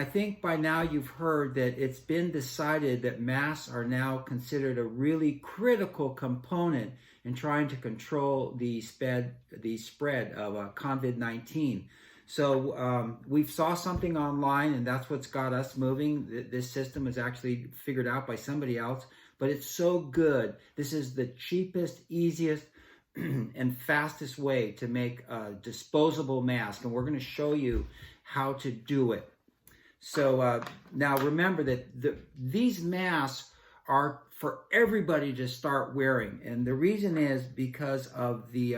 think by now you've heard that it's been decided that masks are now considered a really critical component in trying to control the spread of COVID-19. So we saw something online, and that's what's got us moving. This system is actually figured out by somebody else, but it's so good. This is the cheapest, easiest, and fastest way to make a disposable mask, and we're going to show you how to do it. So now remember that these masks are for everybody to start wearing, and the reason is because of the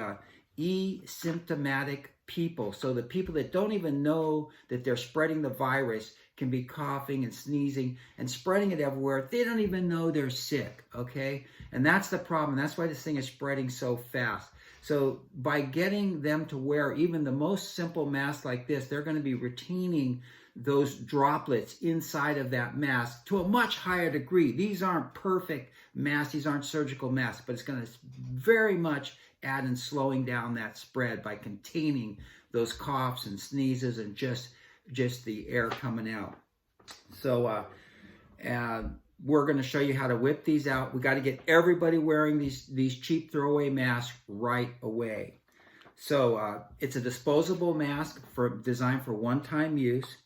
asymptomatic people. So the people that don't even know that they're spreading the virus can be coughing and sneezing and spreading it everywhere. They don't even know they're sick, okay? And that's the problem. That's why this thing is spreading so fast. So by getting them to wear even the most simple mask like this, they're going to be retaining those droplets inside of that mask to a much higher degree. These aren't perfect masks. These aren't surgical masks, but it's going to very much add in slowing down that spread by containing those coughs and sneezes and just the air coming out. So we're going to show you how to whip these out. We got to get everybody wearing these cheap throwaway masks right away. So it's a disposable mask designed for one-time use.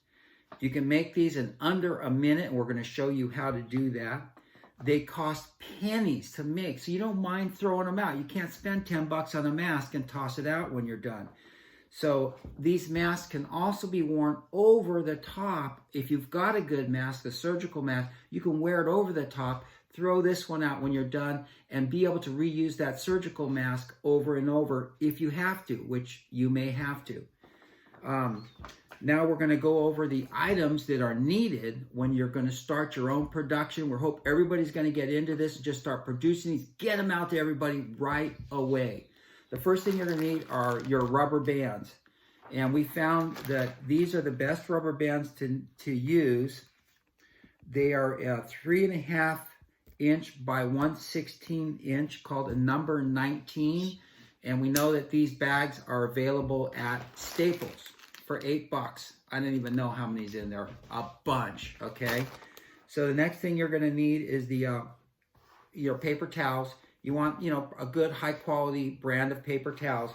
You can make these in under a minute, and we're going to show you how to do that. They cost pennies to make, so you don't mind throwing them out. You can't spend 10 bucks on a mask and toss it out when you're done. So these masks can also be worn over the top. If you've got a good mask, a surgical mask, you can wear it over the top, throw this one out when you're done, and be able to reuse that surgical mask over and over if you have to, which you may have to. Now we're going to go over the items that are needed when you're going to start your own production. We hope everybody's going to get into this and just start producing these. Get them out to everybody right away. The first thing you're going to need are your rubber bands. And we found that these are the best rubber bands to use. They are a 3.5 inch by 1/16 inch called a number 19. And we know that these bags are available at Staples for $8. I don't even know how many's in there. A bunch, okay? So the next thing you're going to need is your paper towels. You want, a good high quality brand of paper towels.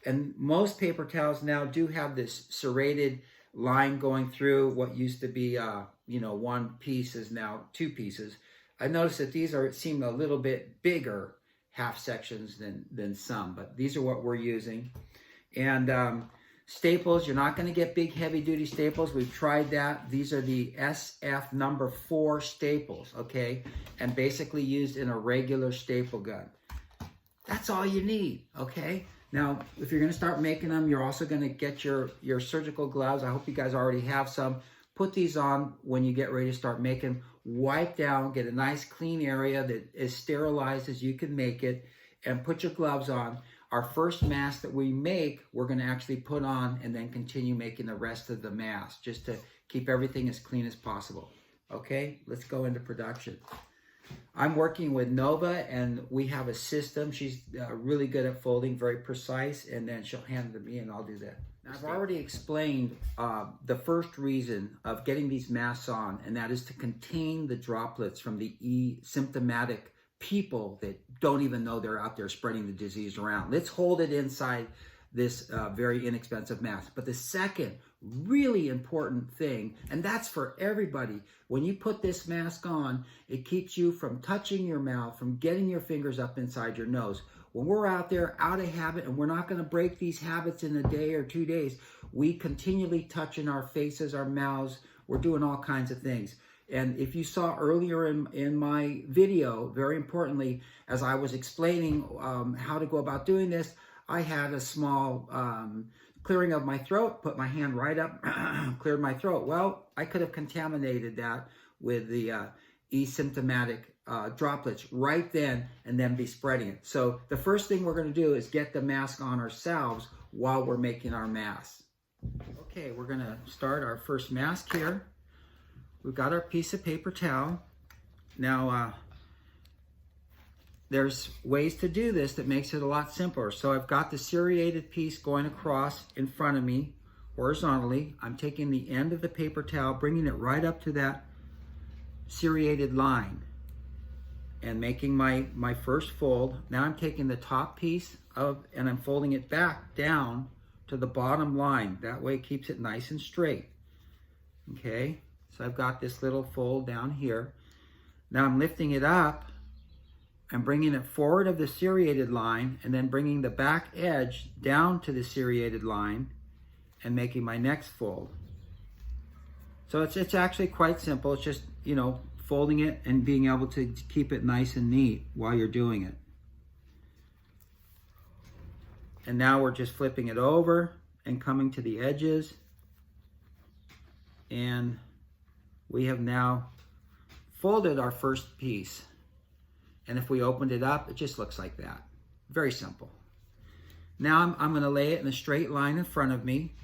And most paper towels now do have this serrated line going through. What used to be, one piece is now 2 pieces. I noticed that these seem a little bit bigger half sections than some, but these are what we're using. And staples, you're not going to get big heavy duty staples. We've tried that. These are the SF number 4 staples, okay? And basically used in a regular staple gun. That's all you need, okay? Now, if you're going to start making them, you're also going to get your surgical gloves. I hope you guys already have some. Put these on when you get ready to start making. Wipe down, get a nice clean area that is sterilized as you can make it, and put your gloves on. Our first mask that we make, we're going to actually put on and then continue making the rest of the mask just to keep everything as clean as possible. Okay, let's go into production. I'm working with Nova, and we have a system. She's really good at folding, very precise, and then she'll hand it to me and I'll do that. Now, I've already explained the first reason of getting these masks on, and that is to contain the droplets from the asymptomatic people that don't even know they're out there spreading the disease around. Let's hold it inside this very inexpensive mask. But the second really important thing, and that's for everybody, when you put this mask on, it keeps you from touching your mouth, from getting your fingers up inside your nose. When we're out there out of habit, and we're not going to break these habits in a day or 2 days, we continually touching our faces, our mouths, we're doing all kinds of things. And if you saw earlier in my video, very importantly, as I was explaining how to go about doing this, I had a small clearing of my throat, put my hand right up, cleared my throat. Well, I could have contaminated that with the asymptomatic droplets right then and then be spreading it. So the first thing we're going to do is get the mask on ourselves while we're making our masks. Okay, we're going to start our first mask here. We've got our piece of paper towel. Now, there's ways to do this that makes it a lot simpler. So I've got the serrated piece going across in front of me. horizontally. I'm taking the end of the paper towel, bringing it right up to that serrated line and making my first fold. Now I'm taking the top piece and I'm folding it back down to the bottom line. That way it keeps it nice and straight. Okay, so I've got this little fold down here. Now I'm lifting it up and bringing it forward of the serrated line and then bringing the back edge down to the serrated line and making my next fold. So it's actually quite simple. It's just, you know, folding it and being able to keep it nice and neat while you're doing it. And now we're just flipping it over and coming to the edges. And we have now folded our first piece. And if we opened it up, it just looks like that. Very simple. Now I'm going to lay it in a straight line in front of me.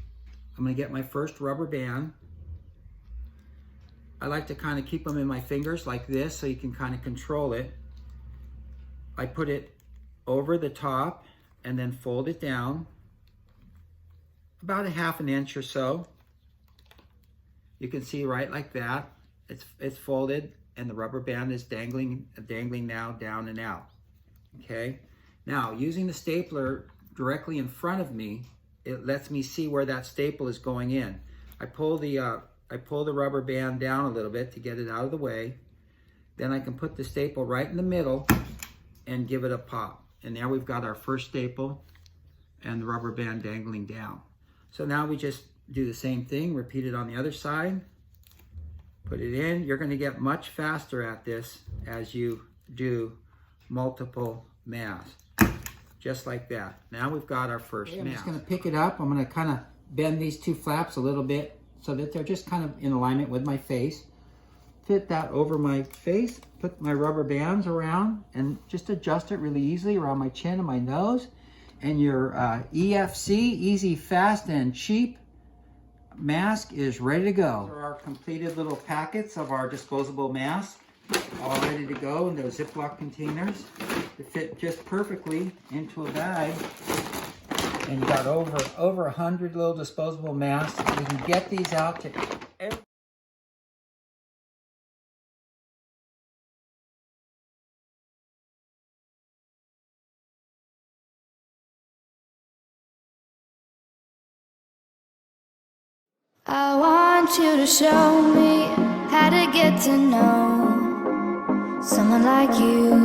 I'm going to get my first rubber band. I like to kind of keep them in my fingers like this so you can kind of control it. I put it over the top and then fold it down about a half an inch or so. You can see right like that. It's folded and the rubber band is dangling now down and out. Okay. Now using the stapler directly in front of me, it lets me see where that staple is going in. I pull the rubber band down a little bit to get it out of the way. Then I can put the staple right in the middle and give it a pop. And now we've got our first staple and the rubber band dangling down. So now we just do the same thing, repeat it on the other side. Put it in. You're going to get much faster at this as you do multiple masks. Just like that. Now we've got our first mask. I'm just going to pick it up. I'm going to kind of bend these two flaps a little bit so that they're just kind of in alignment with my face. Fit that over my face, put my rubber bands around, and just adjust it really easily around my chin and my nose. And your EFC, easy, fast, and cheap mask is ready to go. These are our completed little packets of our disposable masks, all ready to go in those Ziploc containers. They fit just perfectly into a bag. And you got over 100 little disposable masks. You can get these out to every I want you to show me how to get to know someone like you.